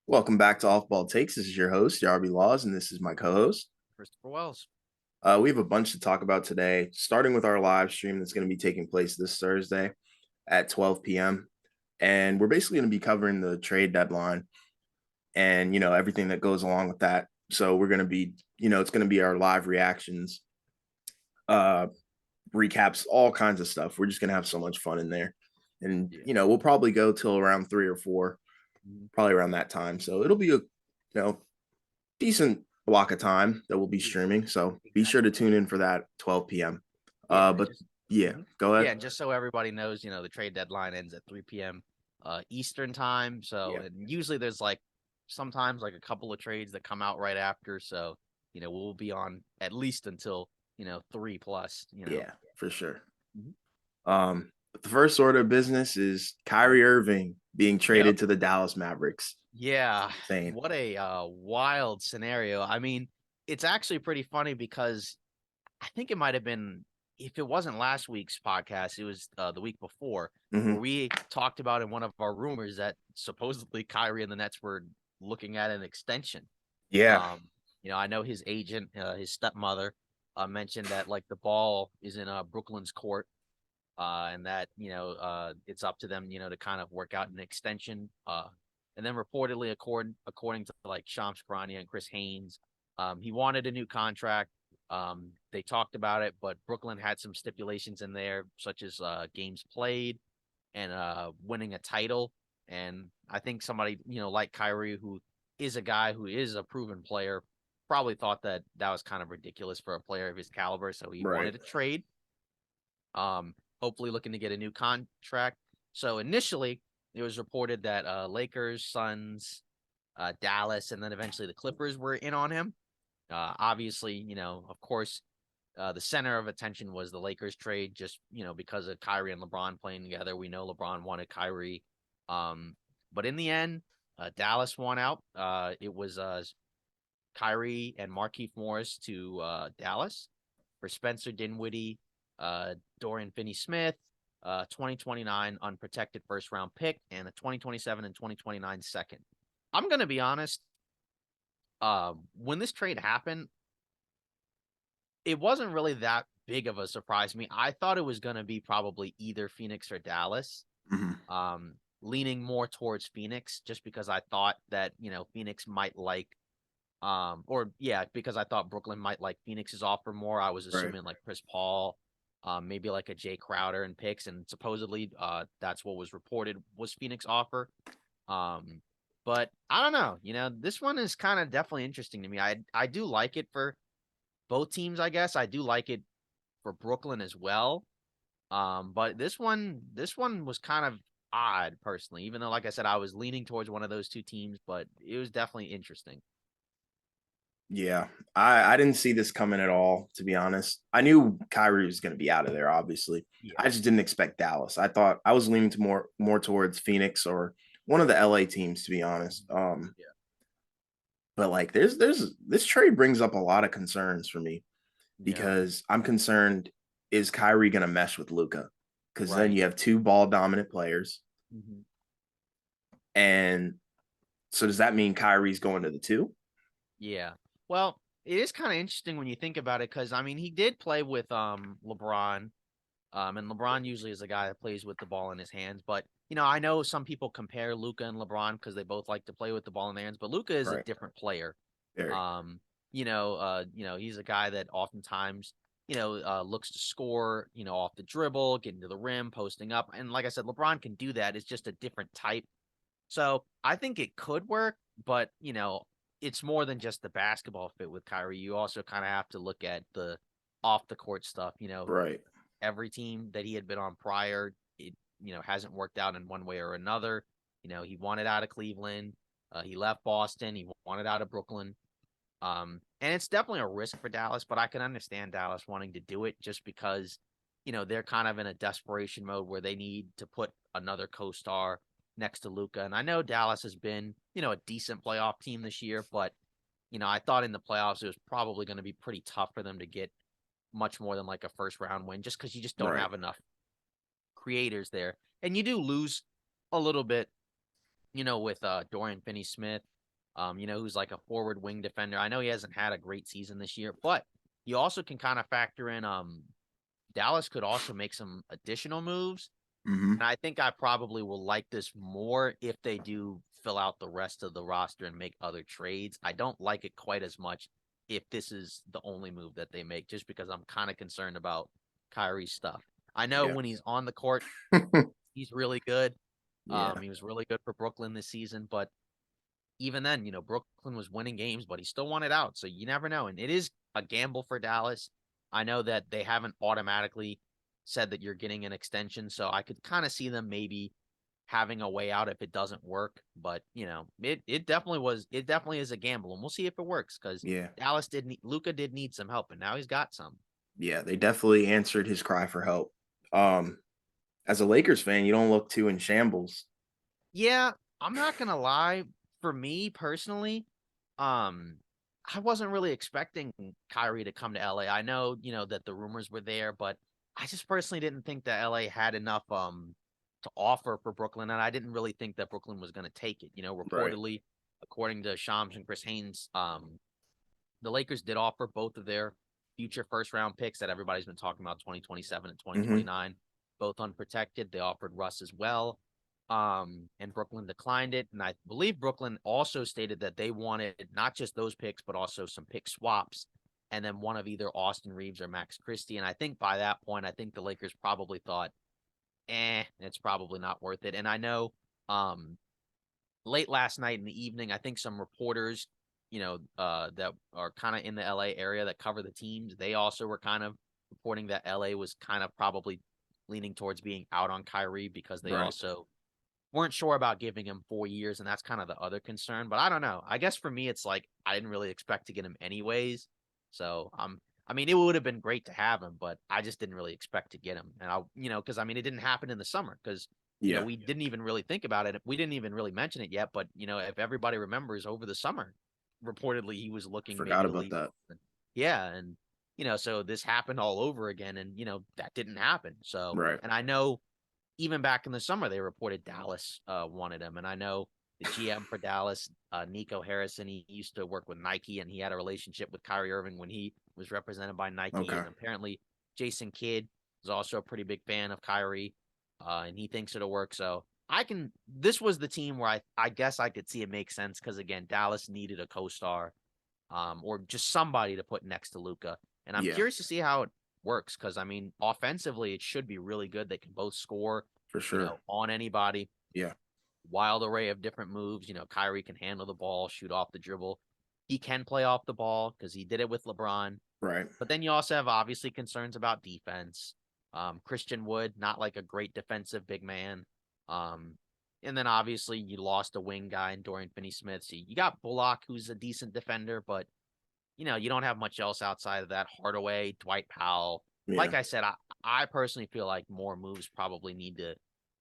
Welcome back to Off Ball Takes. This is your host, Yarby Laws, and this is my co-host. Christopher Wells. We have a bunch to talk about today, starting with our live stream that's going to be taking place this Thursday at 12 p.m. And we're basically going to be covering the trade deadline and, everything that goes along with that. So we're going to be, it's going to be our live reactions, uh, recaps, all kinds of stuff. We're just going to have so much fun in there. And, Yeah. we'll probably go till around 3 or 4, Mhm. probably around that time. So it'll be decent block of time that we'll be Yeah, streaming. So be sure exactly. to tune in for that 12 p.m. Yeah, and But just yeah, Mhm. go Yeah, ahead. and just so everybody knows, the trade deadline ends at 3 p.m. Eastern time. So, Yeah, and usually there's sometimes like a couple of trades that come out right after. So, we'll be on at least until 3 plus. yeah, for sure. Mhm. But the first order of business is Kyrie Irving being Yep. traded to the Dallas Mavericks. Yeah. Insane. What a wild scenario. I mean, it's actually pretty funny because I think it might have been, if it wasn't last week's podcast, it was the week before, where Hmm. we talked about in one of our rumors that supposedly Kyrie and the Nets were looking at an extension. Yeah, Um, I know his agent, his stepmother, mentioned that like the ball is in Brooklyn's court, and that it's up to them, to kind of work out an extension. And then reportedly, according to like Shams Charania and Chris Haynes, he wanted a new contract. They talked about it, but Brooklyn had some stipulations in there, such as games played and winning a title. And I think somebody, like Kyrie, who is a guy who is a proven player, probably thought that that was kind of ridiculous for a player of his caliber. So he right. wanted a trade. Hopefully looking to get a new contract. So initially, it was reported that Lakers, Suns, Dallas, and then eventually the Clippers were in on him. Obviously, of course, the center of attention was the Lakers trade, just because of Kyrie and LeBron playing together. We know LeBron wanted Kyrie, um, but in the end, Dallas won out. It was Kyrie and Markieff Morris to Dallas for Spencer Dinwiddie, Dorian Finney-Smith, 2029 unprotected first round pick, and a 2027 and 2029 second. I'm gonna be honest. When this trade happened, it wasn't really that big of a surprise to me. I thought it was gonna be probably either Phoenix or Dallas. Hmm. Leaning more towards Phoenix just because I thought that Phoenix might like or yeah, because I thought Brooklyn might like Phoenix's offer more. I was Right. assuming like Chris Paul, maybe like a Jay Crowder and picks, and supposedly that's what was reported was Phoenix offer. Um, but I don't know. This one is kind of definitely interesting to me. I do like it for both teams, I guess. I do like it for Brooklyn as well. But this one was kind of odd personally, even though like I said, I was leaning towards one of those two teams, but it was definitely interesting. Yeah, I didn't see this coming at all, to be honest. I knew Kyrie was going to be out of there, obviously. Yeah. I just didn't expect Dallas. I thought I was leaning to more towards Phoenix or one of the LA teams, to be honest. Yeah. But like there's this trade brings up a lot of concerns for me Yeah. because I'm concerned, is Kyrie gonna mesh with Luca? Because then Right. you have two ball dominant players. Mhm. And so does that mean Kyrie's going to the two? Yeah. Well, it is kind of interesting when you think about it because I mean he did play with LeBron. And LeBron usually is a guy that plays with the ball in his hands. But I know some people compare Luca and LeBron because they both like to play with the ball in their hands. But Luca is a Right. different player. Very. He's a guy that oftentimes looks to score, off the dribble, getting to the rim, posting up. And like I said, LeBron can do that. It's just a different type. So I think it could work, but it's more than just the basketball fit with Kyrie. You also kind of have to look at the off the court stuff. Right. Every team that he had been on prior, it hasn't worked out in one way or another. He wanted out of Cleveland, he left Boston, he wanted out of Brooklyn. And it's definitely a risk for Dallas, but I can understand Dallas wanting to do it just because, they're kind of in a desperation mode where they need to put another co-star next to Luca. And I know Dallas has been, a decent playoff team this year, but I thought in the playoffs it was probably going to be pretty tough for them to get much more than like a first round win just because you just don't Right. have enough creators there. And you do lose a little bit with Dorian Finney-Smith, who's like a forward wing defender. I know he hasn't had a great season this year, but you also can kind of factor in Dallas could also make some additional moves. Hmm. And I think I probably will like this more if they do fill out the rest of the roster and make other trades. I don't like it quite as much if this is the only move that they make, just because I'm kind of concerned about Kyrie's stuff. I know Yeah. when he's on the court, he's really good. Yeah. He was really good for Brooklyn this season, but even then, Brooklyn was winning games, but he still won it out. So you never know. And it is a gamble for Dallas. I know that they haven't automatically said that you're getting an extension. So I could kind of see them maybe having a way out if it doesn't work. But, it definitely is a gamble. And we'll see if it works, because Yeah. Luka did need some help, and now he's got some. Yeah. They definitely answered his cry for help. Um, as a Lakers fan, you don't look too in shambles. Yeah, I'm not gonna lie. For me personally, um, I wasn't really expecting Kyrie to come to LA. I know, that the rumors were there, but I just personally didn't think that LA had enough to offer for Brooklyn, and I didn't really think that Brooklyn was gonna take it. Right. Reportedly, according to Shams and Chris Haynes, the Lakers did offer both of their future first round picks that everybody's been talking about, 2027 and Hmm. 2029, both unprotected. They offered Russ as well. And Brooklyn declined it. And I believe Brooklyn also stated that they wanted not just those picks, but also some pick swaps, and then one of either Austin Reeves or Max Christie. And I think by that point, I think the Lakers probably thought, it's probably not worth it. And I know um late last night in the evening, I think some reporters, that are kind of in the LA area that cover the teams, they also were kind of reporting that LA was kind of probably leaning towards being out on Kyrie, because they Right. also weren't sure about giving him 4 years, and that's kind of the other concern. But I don't know. I guess for me, it's like I didn't really expect to get him anyways. So I mean, it would have been great to have him, but I just didn't really expect to get him. And because I mean, it didn't happen in the summer, because Yeah. we didn't even really think about it. We didn't even really mention it yet. But if everybody remembers, over the summer, reportedly he was looking maybe Forgot to about leave. that. Yeah, and so this happened all over again, and that didn't happen. So, Right. and I know even back in the summer, they reported Dallas wanted him. And I know the GM for Dallas, Nico Harrison, he used to work with Nike, and he had a relationship with Kyrie Irving when he was represented by Nike. Okay. And apparently, Jason Kidd is also a pretty big fan of Kyrie, and he thinks it'll work. So this was the team where I guess I could see it make sense, because, again, Dallas needed a co star, or just somebody to put next to Luka. And I'm Yeah. curious to see how it works, because I mean, offensively, it should be really good. They can both score, For sure. on anybody. Yeah. Wild array of different moves. Kyrie can handle the ball, shoot off the dribble. He can play off the ball, because he did it with LeBron. Right. But then you also have obviously concerns about defense. Christian Wood, not like a great defensive big man. Um, and then obviously you lost a wing guy in Dorian Finney-Smith. So you got Bullock, who's a decent defender, but you don't have much else outside of that. Hardaway, Dwight Powell. Like Yeah. I said, I personally feel like more moves probably need to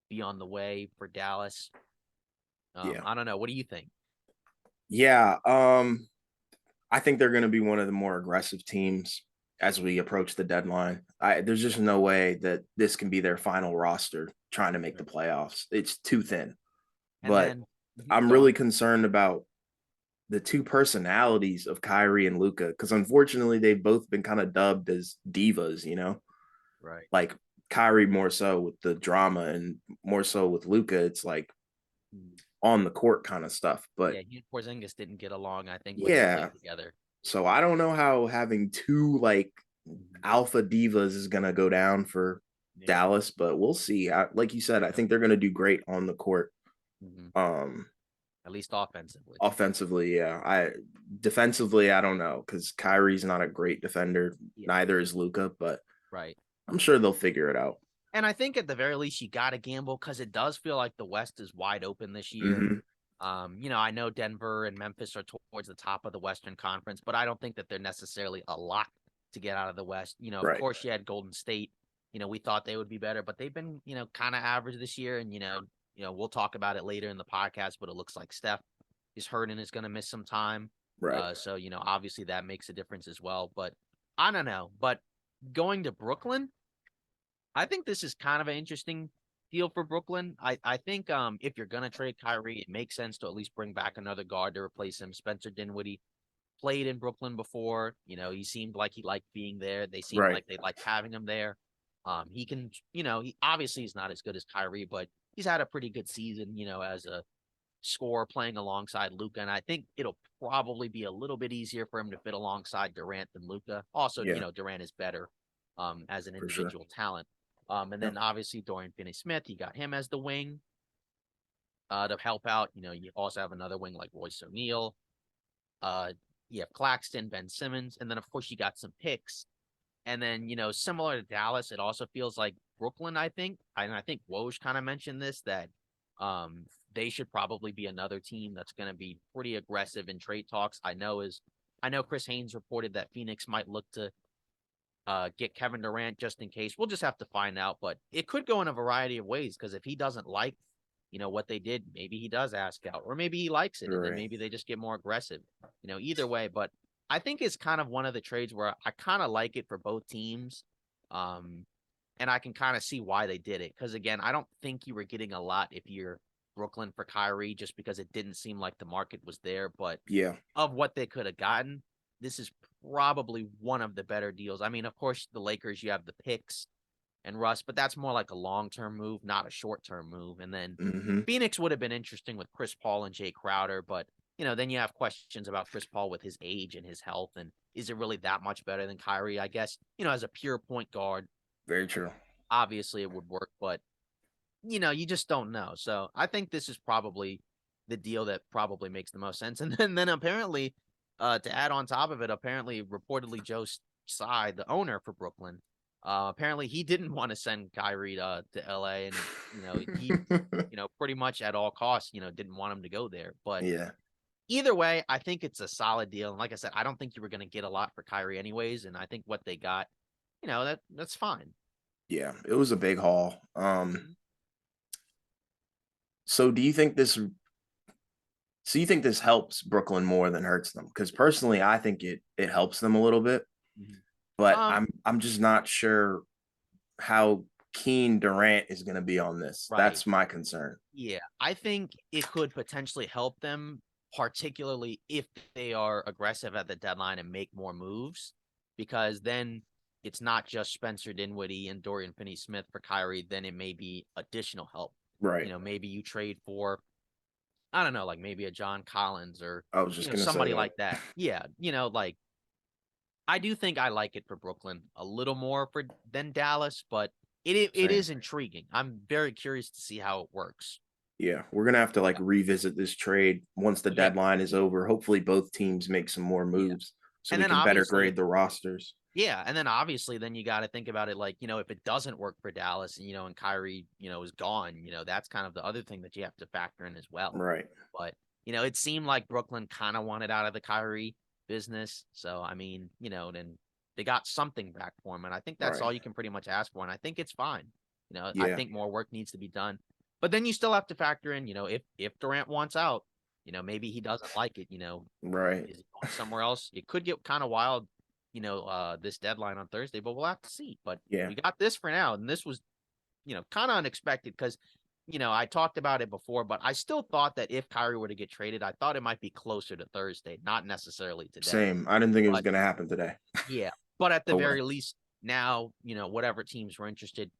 be on the way for Dallas. Yeah. I don't know. What do you think? Yeah. I think they're going to be one of the more aggressive teams as we approach the deadline. There's just no way that this can be their final roster trying to make the playoffs. It's too thin. And But then I'm go really on. concerned about the two personalities of Kyrie and Luca, because unfortunately they've both been kind of dubbed as divas, Right. like Kyrie more so with the drama and more so with Luca, it's like Mm. on the court kind of stuff. But Yeah, he and Porzingis didn't get along, I think, when they yeah, played together. so I don't know how having two like Mhm. alpha divas is gonna go down for Yeah. Dallas, but we'll see. Like you said, I Yeah. think they're gonna do great on the court. Hmm. Um, At least offensively. Offensively, yeah. I defensively, I don't know because Kyrie's not a great defender. Yeah. Neither is Luca, but Right. I'm sure they'll figure it out. And I think at the very least you got to gamble, because it does feel like the West is wide open this year. Hmm. I know Denver and Memphis are towards the top of the Western Conference, but I don't think that they're necessarily a lock to get out of the West. Of Right. course you had Golden State. We thought they would be better, but they've been, kind of average this year. And we'll talk about it later in the podcast, but it looks like Steph is hurt and is going to miss some time. Right. So obviously that makes a difference as well. But I don't know. But going to Brooklyn, I think this is kind of an interesting deal for Brooklyn. I think if you're gonna trade Kyrie, it makes sense to at least bring back another guard to replace him. Spencer Dinwiddie played in Brooklyn before. He seemed like he liked being there. They seemed Right. like they liked having him there. He can, he obviously he's not as good as Kyrie, but he's had a pretty good season, as a scorer playing alongside Luka. And I think it'll probably be a little bit easier for him to fit alongside Durant than Luka. Also, Yeah, Durant is better as an for sure. individual talent. And Yep. then obviously Dorian Finney-Smith, you got him as the wing to help out. You also have another wing like Royce O'Neal. Uh, you have Claxton, Ben Simmons, and then of course you got some picks. And then similar to Dallas, it also feels like Brooklyn. I think Woj kind of mentioned this that they should probably be another team that's going to be pretty aggressive in trade talks. I know Chris Haynes reported that Phoenix might look to get Kevin Durant just in case. We'll just have to find out, but it could go in a variety of ways because if he doesn't like, what they did, maybe he does ask out, or maybe he likes it, and then Right. maybe they just get more aggressive. Either way, but I think it's kind of one of the trades where I kind of like it for both teams. Um, and I can kind of see why they did it. Because again, I don't think you were getting a lot if you're Brooklyn for Kyrie, just because it didn't seem like the market was there. But Yeah. of what they could have gotten, this is probably one of the better deals. I mean, of course, the Lakers, you have the picks and Russ, but that's more like a long-term move, not a short-term move. And then Hmm. Phoenix would have been interesting with Chris Paul and Jay Crowder, but then you have questions about Chris Paul with his age and his health, and is it really that much better than Kyrie? I guess as a pure point guard, Very true. obviously it would work, but you just don't know. So I think this is probably the deal that probably makes the most sense. And then apparently, to add on top of it, apparently reportedly Joe Tsai, the owner for Brooklyn, apparently he didn't want to send Kyrie to LA, and he pretty much at all costs didn't want him to go there. But Yeah. either way, I think it's a solid deal. And like I said, I don't think you were going to get a lot for Kyrie anyways, and I think what they got, that's fine. Yeah. It was a big haul. Mhm. So you think this helps Brooklyn more than hurts them? Because personally, I think it helps them a little bit, Mhm. but Um, I'm just not sure how keen Durant is going to be on this. right. That's my concern. Yeah, I think it could potentially help them, particularly if they are aggressive at the deadline and make more moves, because then it's not just Spencer Dinwiddie and Dorian Finney-Smith for Kyrie. Then it may be additional help. Right. Maybe you trade for, I don't know, like maybe a John Collins or I was just going to say somebody that. like that. Yeah, like I do think I like it for Brooklyn a little more than Dallas, but it Same. is intriguing. I'm very curious to see how it works. Yeah, we're gonna have to like revisit this trade once the Yeah, deadline is over. Hopefully, both teams make some more yeah. moves so And we then can better obviously, grade the rosters. yeah, and then obviously, then you got to think about it like, if it doesn't work for Dallas, and Kyrie, is gone, that's kind of the other thing that you have to factor in as well. Right, But, it seemed like Brooklyn kind of wanted out of the Kyrie business. So, I mean, then they got something back for him. And I think that's right. all you can pretty much ask for. And I think it's fine. I Yeah, think more work needs to be done. But then you still have to factor in, if Durant wants out, maybe he doesn't like it, right. is he going somewhere else? It could get kind of wild, this deadline on Thursday, but we'll have to see. But Yeah, we got this for now, and this was, kind of unexpected because, I talked about it before, but I still thought that if Kyrie were to get traded, I thought it might be closer to Thursday, not necessarily today. same. I didn't think it was But gonna happen today. yeah, but at the Oh well. very least, now, whatever teams were interested,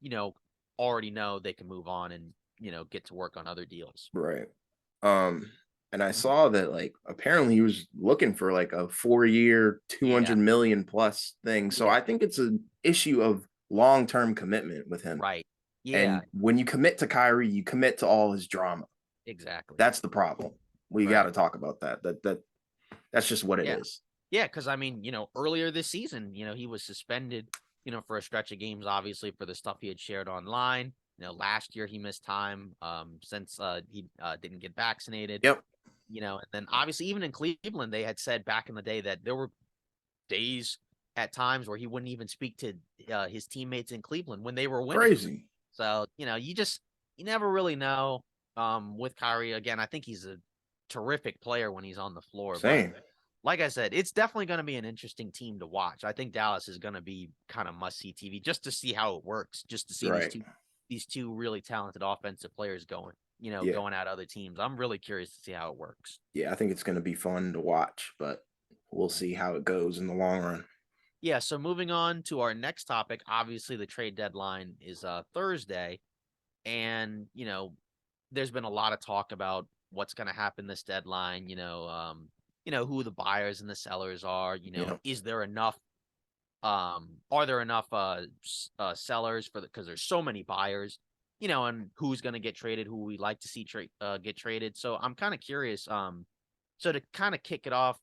already know they can move on and, get to work on other deals. Right. Um, and I Mhm. saw that like apparently he was looking for like a 4 year, Yeah, 200 million plus thing. So yeah, I think it's an issue of long term commitment with him. right. Yeah, And when you commit to Kyrie, you commit to all his drama. exactly. That's the problem. We got Right. to talk about that. That's just what it Yeah. is. Yeah, because I mean, earlier this season, he was suspended, for a stretch of games, obviously for the stuff he had shared online. Last year he missed time since he didn't get vaccinated. Yep. And then obviously even in Cleveland, they had said back in the day that there were days at times where he wouldn't even speak to his teammates in Cleveland when they were winning. Crazy. So, you never really know with Kyrie. Again, I think he's a terrific player when he's on the floor, but Same. like I said, it's definitely going to be an interesting team to watch. I think Dallas is going to be kind of must-see TV just to see how it works, just to see Right. these two really talented offensive players going, Yeah. going at other teams. I'm really curious to see how it works. Yeah, I think it's going to be fun to watch, but we'll see how it goes in the long run. Yeah, so moving on to our next topic, obviously the trade deadline is Thursday, and there's been a lot of talk about what's going to happen this deadline, who the buyers and the sellers are, Yeah, is there enough are there enough sellers for because there's so many buyers, and who's going to get traded, who we like to see get traded. So I'm kind of curious. So to kind of kick it off,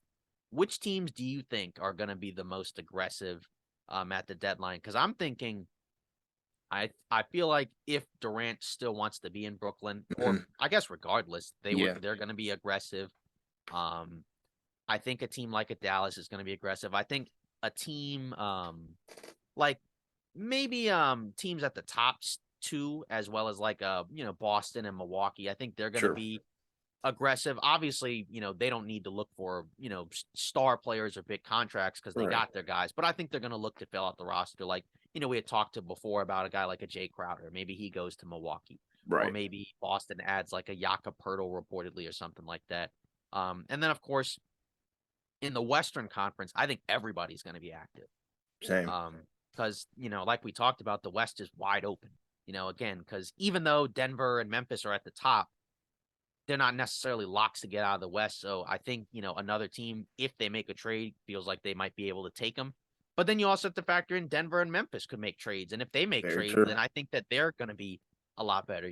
which teams do you think are going to be the most aggressive at the deadline? Because I'm thinking, I feel like if Durant still wants to be in Brooklyn, or mhm, I guess regardless, yeah, they're going to be aggressive. Um, I think a team like a Dallas is going to be aggressive. I think a team like maybe teams at the top two, as well as like Boston and Milwaukee. I think they're going to sure, be aggressive. Obviously, they don't need to look for star players or big contracts because they right, got their guys. But I think they're going to look to fill out the roster. Like we had talked to before about a guy like a Jay Crowder. Maybe he goes to Milwaukee, or right, maybe Boston adds like a Jakob Poeltl reportedly or something like that. And then of course in the Western Conference, I think everybody's going to be active. same, Because like we talked about, the West is wide open. Again, because even though Denver and Memphis are at the top, they're not necessarily locks to get out of the West. So I think, another team, if they make a trade, feels like they might be able to take them. But then you also have to factor in Denver and Memphis could make trades. And if they make very trades, true. then I think that they're going to be a lot better.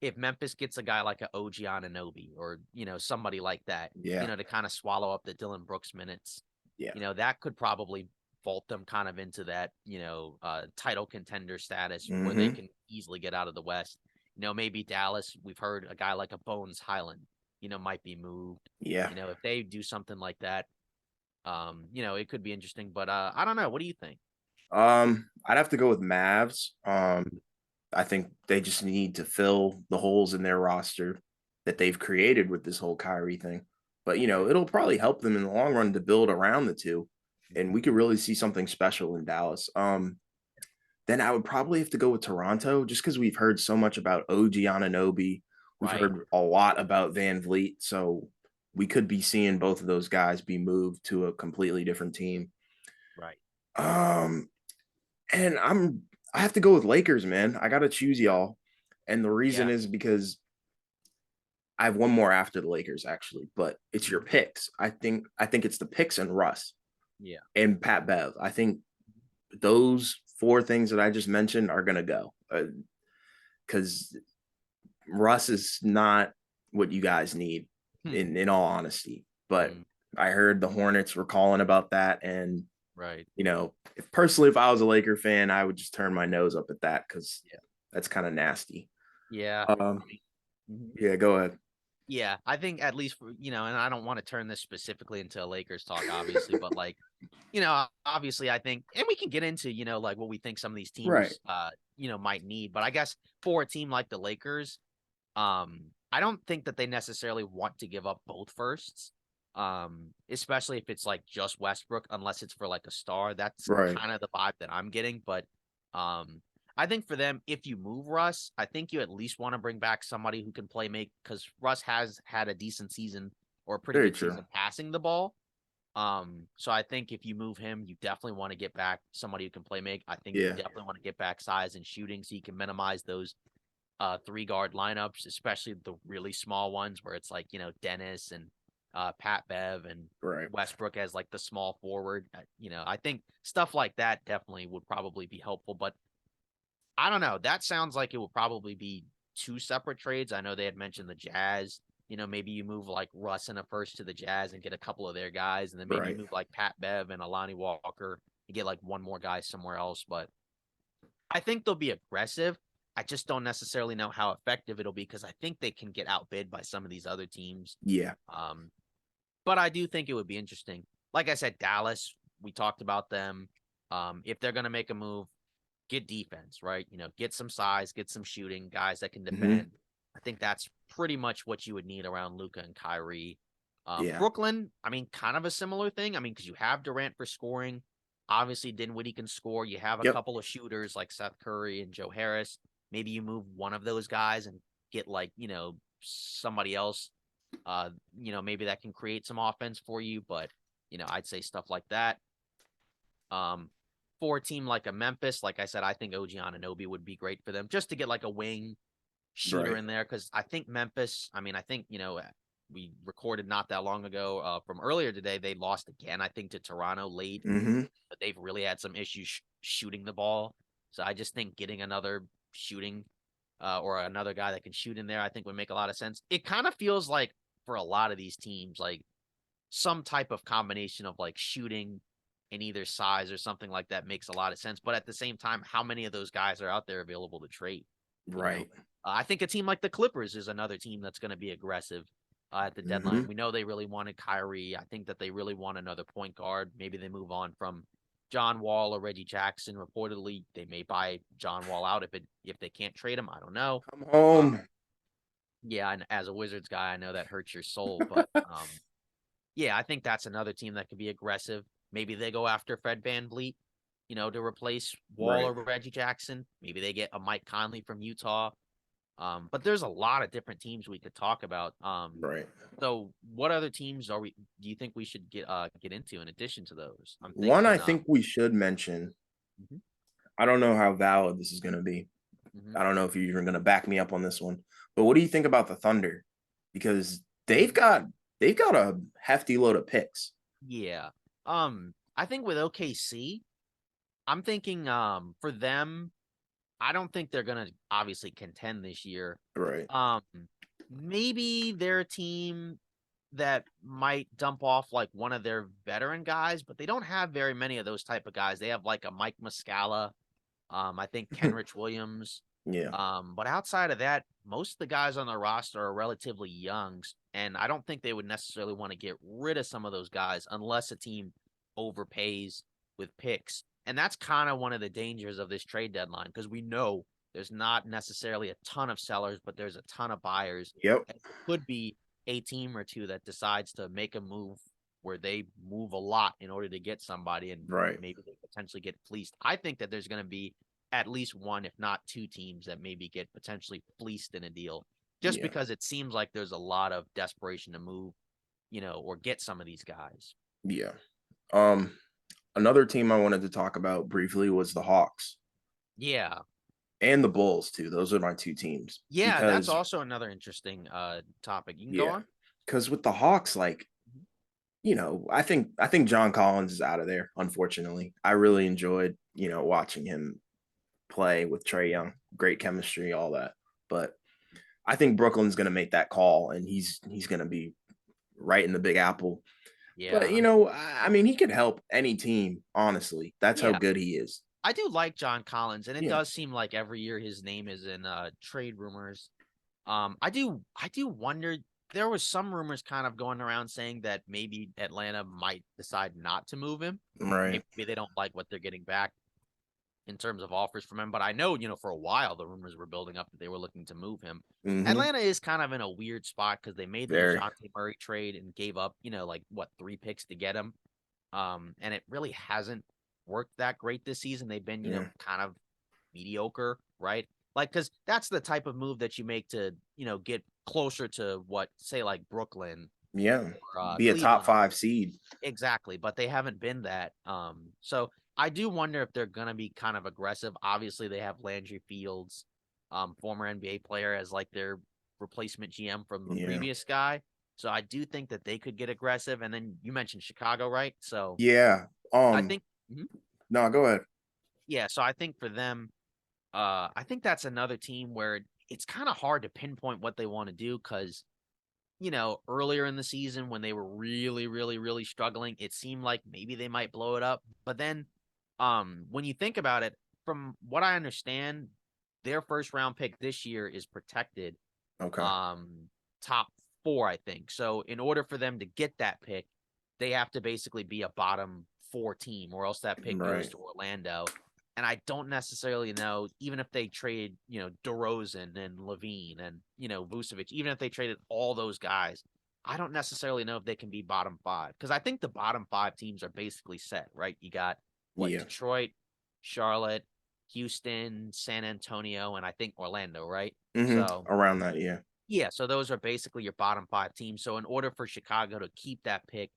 If Memphis gets a guy like an OG Anunoby or, somebody like that, Yeah, to kind of swallow up the Dylan Brooks minutes, yeah, that could probably vault them kind of into that, title contender status where they hmm, can easily get out of the West. Maybe Dallas, we've heard a guy like a Bones Highland, might be moved. yeah. If they do something like that, it could be interesting. But I don't know. What do you think? I'd have to go with Mavs. I think they just need to fill the holes in their roster that they've created with this whole Kyrie thing. But it'll probably help them in the long run to build around the two, and we could really see something special in Dallas. Then I would probably have to go with Toronto just because we've heard so much about OG Anunoby. We've Right, heard a lot about Van Vliet, so we could be seeing both of those guys be moved to a completely different team. right. Um, and I have to go with Lakers, man. I gotta choose y'all. And the reason Yeah, is because I have one more after the Lakers, actually, but it's your mhm, picks. I think it's the picks and Russ yeah, and Pat Bev. I think those four things that I just mentioned are gonna go. Because Russ is not what you guys need, hmm, in all honesty. But mm, I heard the Hornets were calling about that, and right. if I was a Laker fan, I would just turn my nose up at that because Yeah, that's kind of nasty. yeah. Um, I mean, mhm. yeah, go ahead. Yeah, I think at least for, and I don't want to turn this specifically into a Lakers talk, obviously, but like, obviously I think, and we can get into, like what we think some of these Right, teams, might need, but I guess for a team like the Lakers, I don't think that they necessarily want to give up both firsts, especially if it's like just Westbrook, unless it's for like a star. That's right, kind of the vibe that I'm getting, but, um, I think for them, if you move Russ, I think you at least want to bring back somebody who can play make because Russ has had a decent season or a pretty very good true. season passing the ball. So I think if you move him, you definitely want to get back somebody who can play make. I think you Yeah, definitely want to get back size and shooting so you can minimize those three guard lineups, especially the really small ones where it's like, Dennis and Pat Bev and right. Westbrook as like the small forward. I think stuff like that definitely would probably be helpful, but I don't know. That sounds like it would probably be two separate trades. I know they had mentioned the Jazz. Maybe you move like Russ and a first to the Jazz and get a couple of their guys, and then maybe you Right. move like Pat Bev and Alani Walker and get like one more guy somewhere else. But I think they'll be aggressive. I just don't necessarily know how effective it'll be because I think they can get outbid by some of these other teams. Yeah. Um, but I do think it would be interesting. Like I said, Dallas, we talked about them. If they're going to make a move, get defense, right? Get some size, get some shooting, guys that can Hmm. defend. I think that's pretty much what you would need around Luca and Kyrie. Yeah. Brooklyn, I mean, kind of a similar thing. I mean, because you have Durant for scoring. Obviously, Dinwiddie can score. You have a Yep. couple of shooters like Seth Curry and Joe Harris. Maybe you move one of those guys and get like, somebody else, maybe that can create some offense for you. But, I'd say stuff like that. Um, for a team like a Memphis, like I said, I think OG Anunoby would be great for them just to get like a wing shooter Right. in there. Cause I think Memphis, I think, we recorded not that long ago from earlier today, they lost again, I think, to Toronto late, Mm-hmm. but they've really had some issues shooting the ball. So I just think getting another shooting or another guy that can shoot in there, I think would make a lot of sense. It kind of feels like for a lot of these teams, like some type of combination of like shooting in either size or something like that makes a lot of sense. But at the same time, how many of those guys are out there available to trade? You know, Right. I think a team like the Clippers is another team that's going to be aggressive at the Mm-hmm. deadline. We know they really wanted Kyrie. I think that they really want another point guard. Maybe they move on from John Wall or Reggie Jackson. Reportedly, they may buy John Wall out if they can't trade him. I don't know. Come Uh, home. yeah, and as a Wizards guy, I know that hurts your soul, but yeah, I think that's another team that could be aggressive. Maybe they go after Fred VanVleet, to replace Wall Right. or Reggie Jackson. Maybe they get a Mike Conley from Utah. But there's a lot of different teams we could talk about. Right. So what other teams do you think we should get into in addition to those? I'm One I thinking think we should mention, mhm, I don't know how valid this is going to be. mhm. I don't know if you're even going to back me up on this one, but what do you think about the Thunder? Because they've got a hefty load of picks. Yeah. I think with OKC, I'm thinking for them, I don't think they're gonna obviously contend this year. Right. Um, maybe they're a team that might dump off like one of their veteran guys, but they don't have very many of those type of guys. They have like a Mike Muscala, I think Kenrich Williams. Yeah. But outside of that, most of the guys on the roster are relatively young, and I don't think they would necessarily want to get rid of some of those guys unless a team overpays with picks. And that's kind of one of the dangers of this trade deadline because we know there's not necessarily a ton of sellers, but there's a ton of buyers. Yep. And it could be a team or two that decides to make a move where they move a lot in order to get somebody and Right. maybe they potentially get fleeced. I think that there's going to be at least one, if not two teams that maybe get potentially fleeced in a deal just Yeah. because it seems like there's a lot of desperation to move, or get some of these guys. Yeah. Um, Another team I wanted to talk about briefly was the Hawks Yeah. and the Bulls too. Those are my two teams Yeah, that's because also another interesting topic. You can go yeah, on. because with the Hawks, like I think John Collins is out of there. Unfortunately, I really enjoyed watching him play with Trey Young. Great chemistry, all that. But I think Brooklyn's going to make that call, and he's going to be right in the Big Apple. But Yeah. I mean, he could help any team. Honestly, that's how Yeah. good he is. I do like John Collins, and it Yeah, does seem like every year his name is in trade rumors. I do wonder there was some rumors kind of going around saying that maybe Atlanta might decide not to move him. right. Maybe they don't like what they're getting back in terms of offers from him. But I know, for a while the rumors were building up that they were looking to move him. Mm-hmm. Atlanta is kind of in a weird spot because they made the Very. DeJounte Murray trade and gave up, like what, 3 picks to get him. And it really hasn't worked that great this season. They've been, Yeah. kind of mediocre, right? Like, because that's the type of move that you make to, get closer to what, say, like Brooklyn Yeah. or Be a top Cleveland. five seed. Exactly, but they haven't been that. So I do wonder if they're gonna be kind of aggressive. Obviously, they have Landry Fields, former NBA player, as like their replacement GM from the Yeah. previous guy. So I do think that they could get aggressive. And then you mentioned Chicago, right? So Yeah. I think, mhm. No, go ahead. Yeah. So I think for them, I think that's another team where it's kind of hard to pinpoint what they want to do because earlier in the season when they were really, really, really struggling, it seemed like maybe they might blow it up. But then, when you think about it, from what I understand, their first round pick this year is protected, Okay. um, top four, I think. So in order for them to get that pick, they have to basically be a bottom four team, or else that pick goes Right. to Orlando. And I don't necessarily know, even if they trade, DeRozan and Levine and, Vucevic, even if they traded all those guys, I don't necessarily know if they can be bottom five. Because I think the bottom five teams are basically set, right? You got Yeah. Detroit, Charlotte, Houston, San Antonio, and I think Orlando, right? So Around that, yeah. yeah, so those are basically your bottom five teams. So in order for Chicago to keep that pick,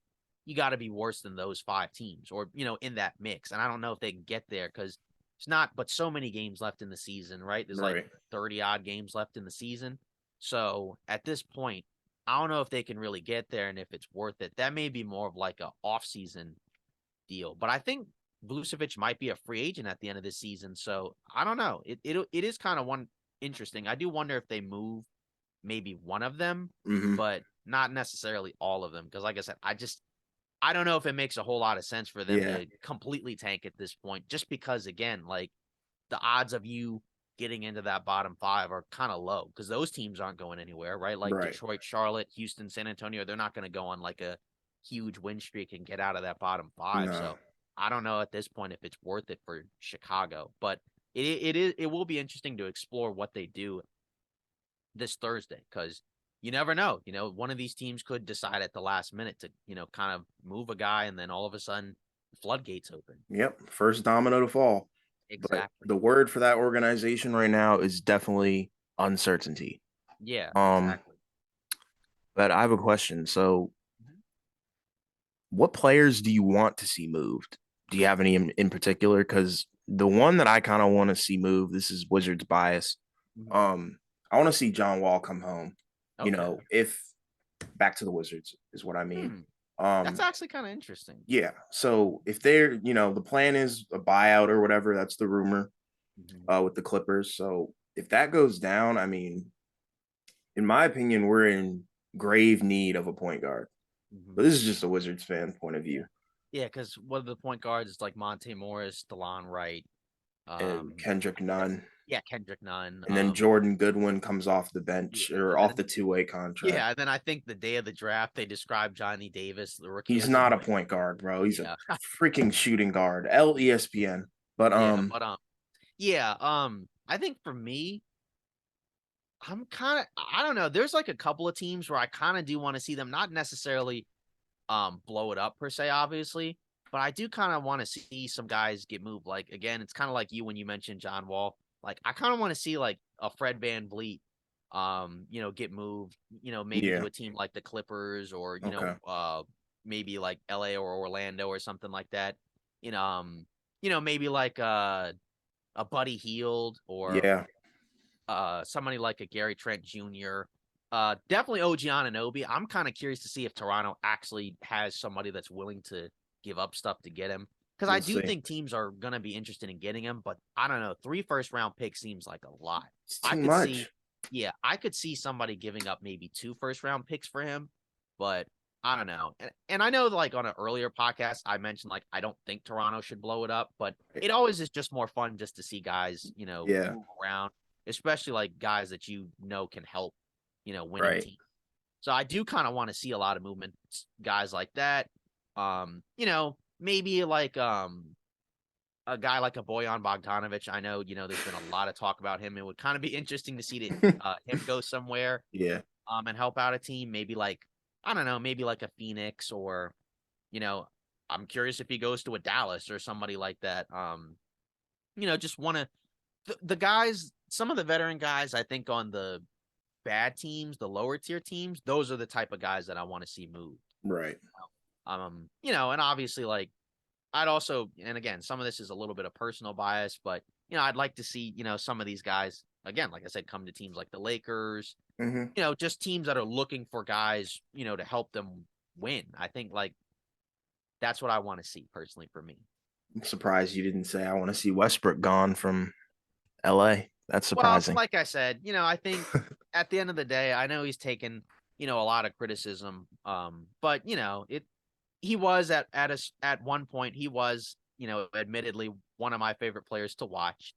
you got to be worse than those five teams, or in that mix. And I don't know if they can get there because it's not but so many games left in the season, right? There's like Right. 30 odd games left in the season. So at this point, I don't know if they can really get there and if it's worth it. That may be more of like a off-season deal. But I think Vucevic might be a free agent at the end of this season. So I don't know. It is kind of one interesting. I do wonder if they move maybe one of them, hmm but not necessarily all of them. Because like I said, I don't know if it makes a whole lot of sense for them Yeah. to completely tank at this point, just because again, like the odds of you getting into that bottom five are kind of low because those teams aren't going anywhere, right? Like Right. Detroit, Charlotte, Houston, San Antonio, they're not going to go on like a huge win streak and get out of that bottom five. No. So I don't know at this point if it's worth it for Chicago, but it will be interesting to explore what they do this Thursday because you never know. One of these teams could decide at the last minute to kind of move a guy, and then all of a sudden, floodgates open. Yep. First domino to fall. But Exactly. the word for that organization right now is definitely uncertainty. Yeah. Um, Exactly. but I have a question. So, Mhm. what players do you want to see moved? Do you have any in particular? Because the one that I kind of want to see move, this is Wizards bias. Mhm. Um, I want to see John Wall come home. Okay. If back to the Wizards is what I mean. Hmm. That's Um, actually kind of interesting. yeah. So if they're, the plan is a buyout or whatever, that's the rumor Mhm. with the Clippers. So if that goes down, I mean, in my opinion, we're in grave need of a point guard. Mhm. But this is just a Wizards fan point of view. Yeah, because one of the point guards is like Monte Morris, DeLon Wright, And um, Kendrick Nunn. yeah, Kendrick Nunn, And then Jordan Goodwin comes off the yeah, bench or and off the then two-way contract. yeah, and then I think the day of the draft they described Johnny Davis, the rookie, He's as a not a point. point guard, bro. He's a Yeah, freaking shooting guard. LESPN. But yeah, but yeah, I think for me, I'm kind of I don't know. There's like a couple of teams where I kind of do want to see them, not necessarily blow it up per se, obviously. But I do kind of want to see some guys get moved. Like again, it's kind of like you when you mentioned John Wall. Like I kind of want to see like a Fred Van Vliet get moved, maybe to yeah, a team like the Clippers or, okay. maybe like LA or Orlando or something like that. Maybe like a Buddy Heald or Yeah. somebody like a Gary Trent Jr. Definitely OG Anunoby. I'm kind of curious to see if Toronto actually has somebody that's willing to give up stuff to get him. Because I We'll do see. think teams are gonna be interested in getting him, but I don't know. 3 first round picks seems like a lot. It's I too could see, much. yeah, I could see somebody giving up maybe 2 first round picks for him, but I don't know. And I know like on an earlier podcast I mentioned like I don't think Toronto should blow it up, but it always is just more fun just to see guys, Yeah, move around, especially like guys that can help, winning right. teams. So I do kind of want to see a lot of movement, guys like that. Maybe like a guy like a Boyan Bogdanovic. I know, there's been a lot of talk about him. It would kind of be interesting to see him go somewhere yeah. and help out a team. Maybe like I don't know, maybe like a Phoenix or you know, I'm curious if he goes to a Dallas or somebody like that. Just want to the guys, some of the veteran guys, I think on the bad teams, the lower tier teams, those are the type of guys that I want to see move. Right. And obviously like I'd also, and again, some of this is a little bit of personal bias, but I'd like to see, some of these guys again, like I said, come to teams like the Lakers, hmm just teams that are looking for guys, to help them win. I think like that's what I want to see personally for me. I'm surprised you didn't say I want to see Westbrook gone from LA. That's Well, surprising. like I said, I think at the end of the day, I know he's taken, a lot of criticism. But he was at one point he was, admittedly one of my favorite players to watch.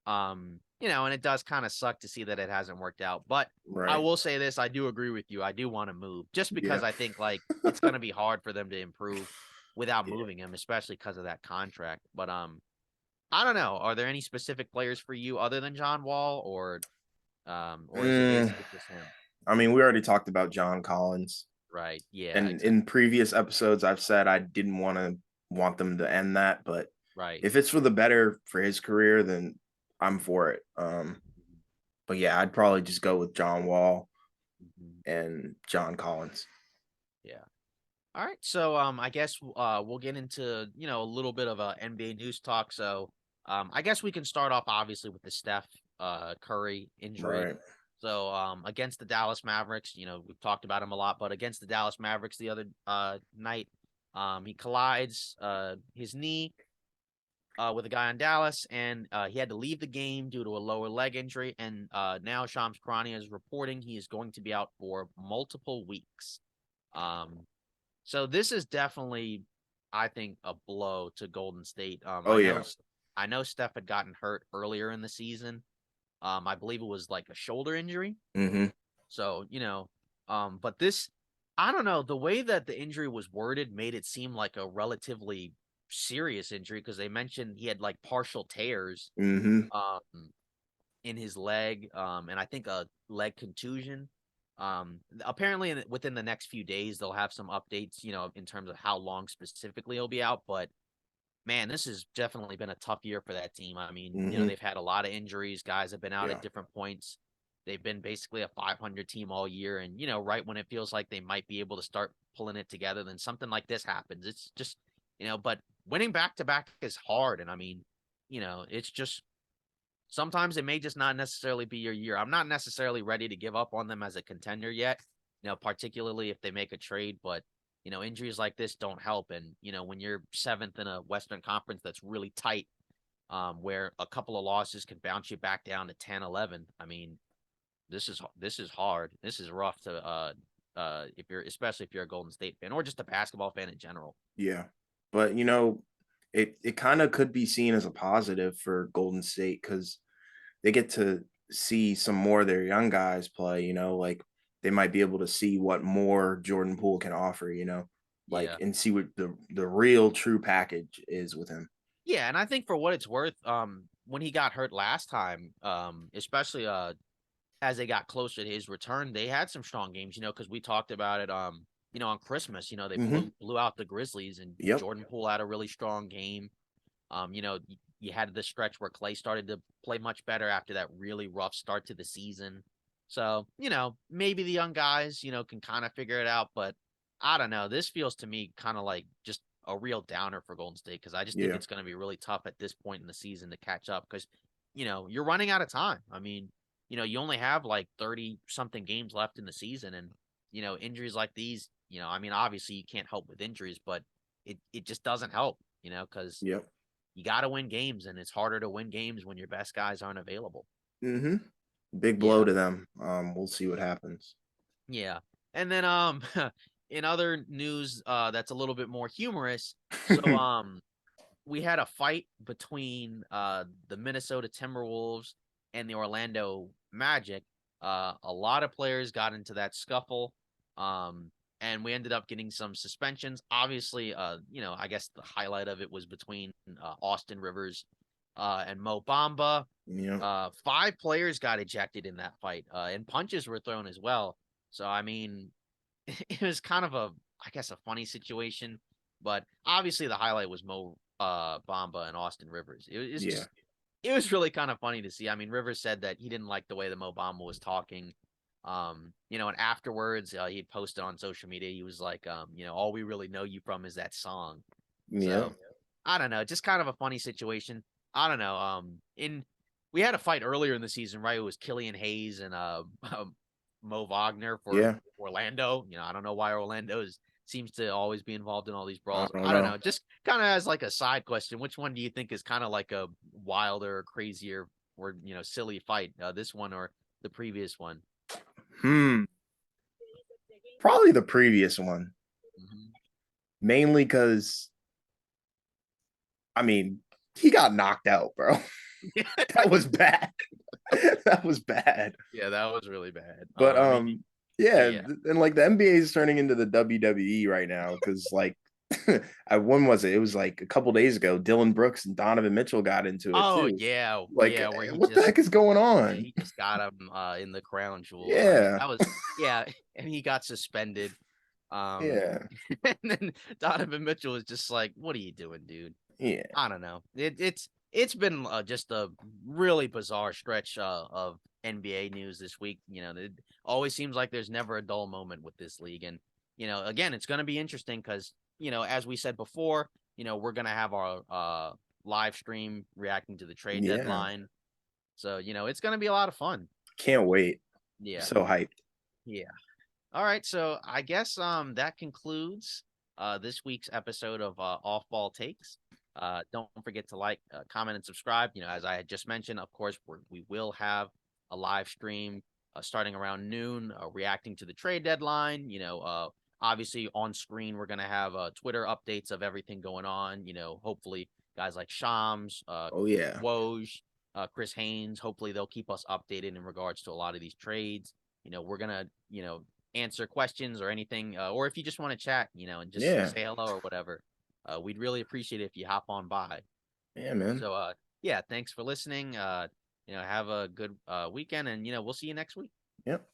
And it does kind of suck to see that it hasn't worked out. But I Right. will say this, I do agree with you. I do want to move just Yeah. because I think like it's gonna be hard for them to improve without Yeah. moving him, especially because of that contract. But I don't know. Are there any specific players for you other than John Wall or is it Mm, basically just him? I mean, we already talked about John Collins. Right. Yeah, And exactly. in previous episodes, I've said I didn't want them to end that, but Right. If it's for the better for his career, then I'm for it. Mhm. But yeah, I'd probably just go with John Wall Mhm. and John Collins. Yeah. All right. So I guess we'll get into, a little bit of a NBA news talk. So I guess we can start off obviously with the Steph Curry injury. Right. So against the Dallas Mavericks, we've talked about him a lot, but against the Dallas Mavericks the other night, he collides his knee with a guy on Dallas, and he had to leave the game due to a lower leg injury. And now Shams Charania is reporting he is going to be out for multiple weeks. Um, so this is definitely, I think, a blow to Golden State. Oh yeah. I know Steph had gotten hurt earlier in the season. I believe it was like a shoulder injury. Mm-hmm. So, but this, I don't know, the way that the injury was worded made it seem like a relatively serious injury because they mentioned he had like partial tears Mm-hmm. um in his leg, and I think a leg contusion. Apparently within the next few days they'll have some updates, in terms of how long specifically he'll be out. But man, this has definitely been a tough year for that team. I mean, Mm-hmm. they've had a lot of injuries. Guys have been out Yeah. at different points. They've been basically a 500 team all year. And, right when it feels like they might be able to start pulling it together, then something like this happens. It's just, but winning back to back is hard. And I mean, it's just sometimes it may just not necessarily be your year. I'm not necessarily ready to give up on them as a contender yet, particularly if they make a trade, but injuries like this don't help. And, when you're seventh in a Western Conference that's really tight, where a couple of losses can bounce you back down to 10, 11. I mean, this is hard. This is rough to if you're especially if you're a Golden State fan or just a basketball fan in general. Yeah. But it kind of could be seen as a positive for Golden State because they get to see some more of their young guys play, like they might be able to see what more Jordan Poole can offer, like Yeah. and see what the real true package is with him. Yeah, and I think for what it's worth, when he got hurt last time, especially as they got closer to his return, they had some strong games, because we talked about it, on Christmas, they Mm-hmm. blew out the Grizzlies, and Yep. Jordan Poole had a really strong game. You had the stretch where Clay started to play much better after that really rough start to the season. So, maybe the young guys, can kind of figure it out, but I don't know. This feels to me kind of like just a real downer for Golden State because I just think Yeah. it's going to be really tough at this point in the season to catch up because, you're running out of time. I mean, you only have like 30 something games left in the season. And, injuries like these, I mean, obviously you can't help with injuries, but it just doesn't help, because Yep. you got to win games, and it's harder to win games when your best guys aren't available. Mm-hmm. Big blow Yeah, to them. We'll see what happens. yeah. And then in other news that's a little bit more humorous, so we had a fight between the Minnesota Timberwolves and the Orlando Magic. A lot of players got into that scuffle. And we ended up getting some suspensions. Obviously, I guess the highlight of it was between Austin Rivers and Mo Bamba. Yeah. Five players got ejected in that fight, and punches were thrown as well. So, I mean, it was kind of I guess, a funny situation. But obviously, the highlight was Mo Bamba and Austin Rivers. Yeah. It was really kind of funny to see. I mean, Rivers said that he didn't like the way that Mo Bamba was talking. And afterwards, he posted on social media. He was like, all we really know you from is that song. Yeah. So I don't know, just kind of a funny situation. I don't know. In We had a fight earlier in the season, right? It was Killian Hayes and Mo Wagner for Yeah. Orlando. I don't know why Orlando seems to always be involved in all these I brawls. don't I don't know. know. Just kind of as like a side question, which one do you think is kind of like a wilder, crazier, or silly fight? This one or the previous one? Hmm. Probably the previous one, Mhm. mainly because I mean he got knocked out, bro. That was bad. That was bad. Yeah, that was really bad. But I mean, yeah, yeah. and like the NBA is turning into the WWE right now because like when was it? It was like a couple days ago. Dylan Brooks and Donovan Mitchell got into it Oh too. yeah, Like, yeah, where he what the just heck is going yeah, on? he just got him in the crown jewels. I mean, Yeah, that was yeah, and he got suspended. Um yeah, and then Donovan Mitchell was just like, "What are you doing, dude?" Yeah. I don't know. It's been just a really bizarre stretch of NBA news this week. It always seems like there's never a dull moment with this league, and again, it's going to be interesting because as we said before, we're going to have our live stream reacting to the trade Yeah. deadline, so it's going to be a lot of fun. Can't wait. Yeah, So hyped. yeah. All right, so I guess that concludes this week's episode of Off Ball Takes. Don't forget to like, comment, and subscribe. As I had just mentioned, of course, we will have a live stream starting around noon, reacting to the trade deadline. Obviously on screen we're gonna have Twitter updates of everything going on. Hopefully guys like Shams, Oh yeah. Woj, Chris Haynes. Hopefully they'll keep us updated in regards to a lot of these trades. We're gonna answer questions or anything, or if you just want to chat, and just Yeah. say hello or whatever, we'd really appreciate it if you hop on by. Yeah, man. So, yeah, thanks for listening. Have a good weekend, and we'll see you next week. Yep.